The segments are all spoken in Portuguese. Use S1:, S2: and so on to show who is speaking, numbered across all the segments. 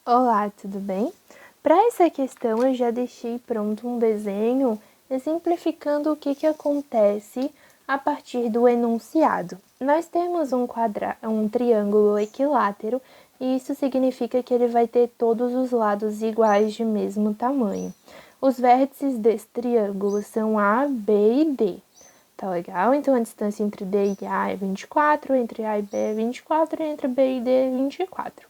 S1: Olá, tudo bem? Para essa questão eu já deixei pronto um desenho exemplificando o que acontece a partir do enunciado. Nós temos um triângulo equilátero e isso significa que ele vai ter todos os lados iguais de mesmo tamanho. Os vértices desse triângulo são A, B e D. Tá legal? Então a distância entre D e A é 24, entre A e B é 24 e entre B e D é 24.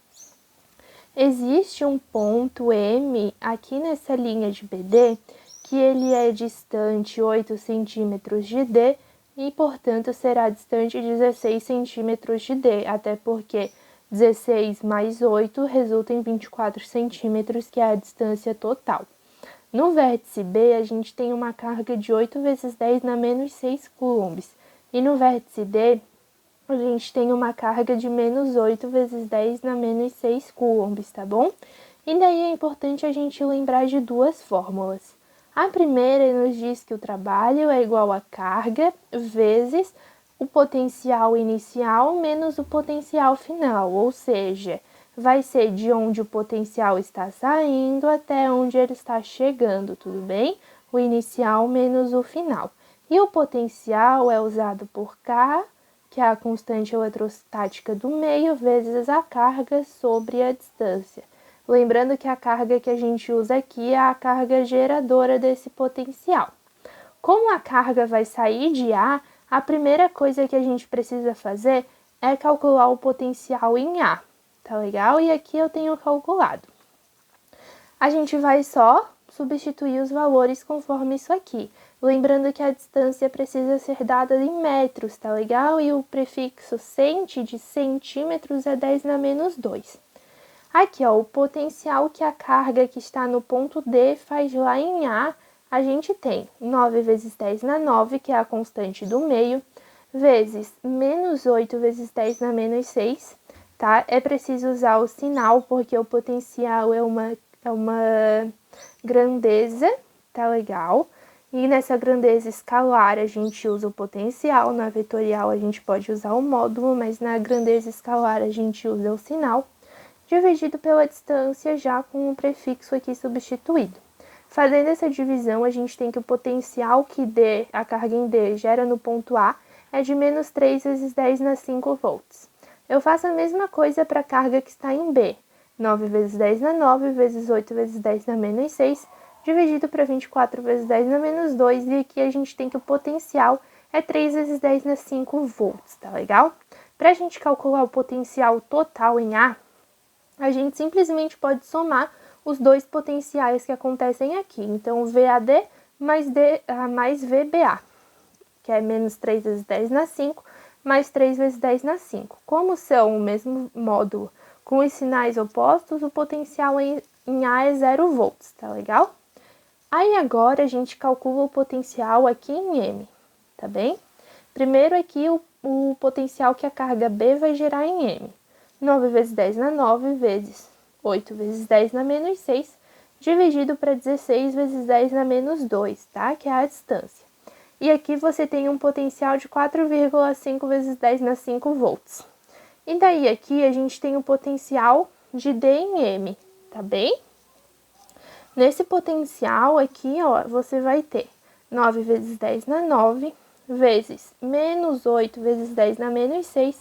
S1: Existe um ponto M aqui nessa linha de BD que ele é distante 8 centímetros de D e, portanto, será distante 16 centímetros de D, até porque 16 mais 8 resulta em 24 centímetros, que é a distância total. No vértice B, a gente tem uma carga de 8 vezes 10 na menos 6 coulombs. E no vértice D, a gente tem uma carga de menos 8 vezes 10 na menos 6 coulombs, tá bom? E daí é importante a gente lembrar de duas fórmulas. A primeira nos diz que o trabalho é igual a carga vezes o potencial inicial menos o potencial final, ou seja, vai ser de onde o potencial está saindo até onde ele está chegando, tudo bem? O inicial menos o final. E o potencial é usado por K, que é a constante eletrostática do meio, vezes a carga sobre a distância. Lembrando que a carga que a gente usa aqui é a carga geradora desse potencial. Como a carga vai sair de A, a primeira coisa que a gente precisa fazer é calcular o potencial em A, tá legal? E aqui eu tenho calculado. A gente vai só substituir os valores conforme isso aqui. Lembrando que a distância precisa ser dada em metros, tá legal? E o prefixo centi de centímetros é 10 na menos 2. Aqui, ó, o potencial que a carga que está no ponto D faz lá em A gente tem 9 vezes 10 na 9, que é a constante do meio, vezes menos 8 vezes 10 na menos 6, tá? É preciso usar o sinal, porque o potencial é uma grandeza, tá legal? E nessa grandeza escalar a gente usa o potencial, na vetorial a gente pode usar o módulo, mas na grandeza escalar a gente usa o sinal, dividido pela distância já com o prefixo aqui substituído. Fazendo essa divisão, a gente tem que o potencial que a carga em D gera no ponto A é de menos 3 vezes 10 na 5 volts. Eu faço a mesma coisa para a carga que está em B, 9 vezes 10 na 9 vezes 8 vezes 10 na menos 6, dividido para 24 vezes 10 na menos 2, e aqui a gente tem que o potencial é 3 vezes 10 na 5 volts, tá legal? Para a gente calcular o potencial total em A gente simplesmente pode somar os dois potenciais que acontecem aqui. Então, VAD mais VBA, que é menos 3 vezes 10 na 5, mais 3 vezes 10 na 5. Como são o mesmo módulo com os sinais opostos, o potencial em A é 0 volts, tá legal? Aí agora a gente calcula o potencial aqui em M, tá bem? Primeiro aqui o potencial que a carga B vai gerar em M. 9 vezes 10 na 9 vezes 8 vezes 10 na menos 6, dividido para 16 vezes 10 na menos 2, tá? Que é a distância. E aqui você tem um potencial de 4,5 vezes 10 na 5 volts. E daí aqui a gente tem o potencial de D em M, tá bem? Nesse potencial aqui, ó, você vai ter 9 vezes 10 na 9 vezes menos 8 vezes 10 na menos 6,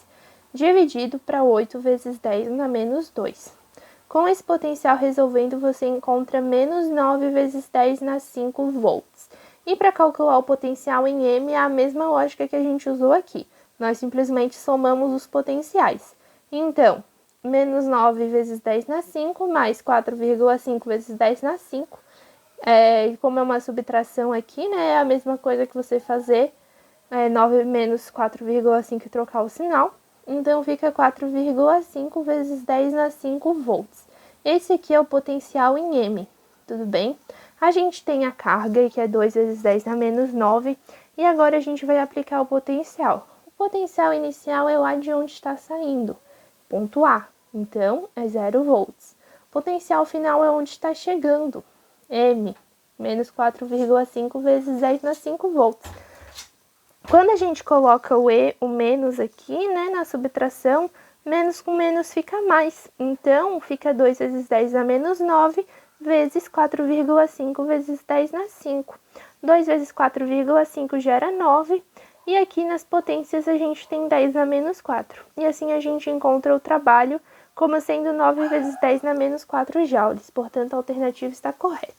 S1: dividido para 8 vezes 10 na menos 2. Com esse potencial resolvendo, você encontra menos 9 vezes 10 na 5 volts. E para calcular o potencial em M é a mesma lógica que a gente usou aqui. Nós simplesmente somamos os potenciais. Então, menos 9 vezes 10 na 5, mais 4,5 vezes 10 na 5. Como é uma subtração aqui, né, é a mesma coisa que você fazer 9 menos 4,5 e trocar o sinal. Então, fica 4,5 vezes 10 na 5 volts. Esse aqui é o potencial em M, tudo bem? A gente tem a carga, que é 2 vezes 10 na menos 9, e agora a gente vai aplicar o potencial. O potencial inicial é lá de onde está saindo, ponto A, então é 0 volts. O potencial final é onde está chegando, M, menos 4,5 vezes 10 na 5 volts. Quando a gente coloca o menos aqui, né, na subtração, Menos com menos fica mais. Então, fica 2 vezes 10 na menos 9, vezes 4,5 vezes 10 na 5. 2 vezes 4,5 gera 9. E aqui nas potências a gente tem 10 na menos 4. E assim a gente encontra o trabalho como sendo 9 vezes 10 na menos 4 joules. Portanto, a alternativa está correta.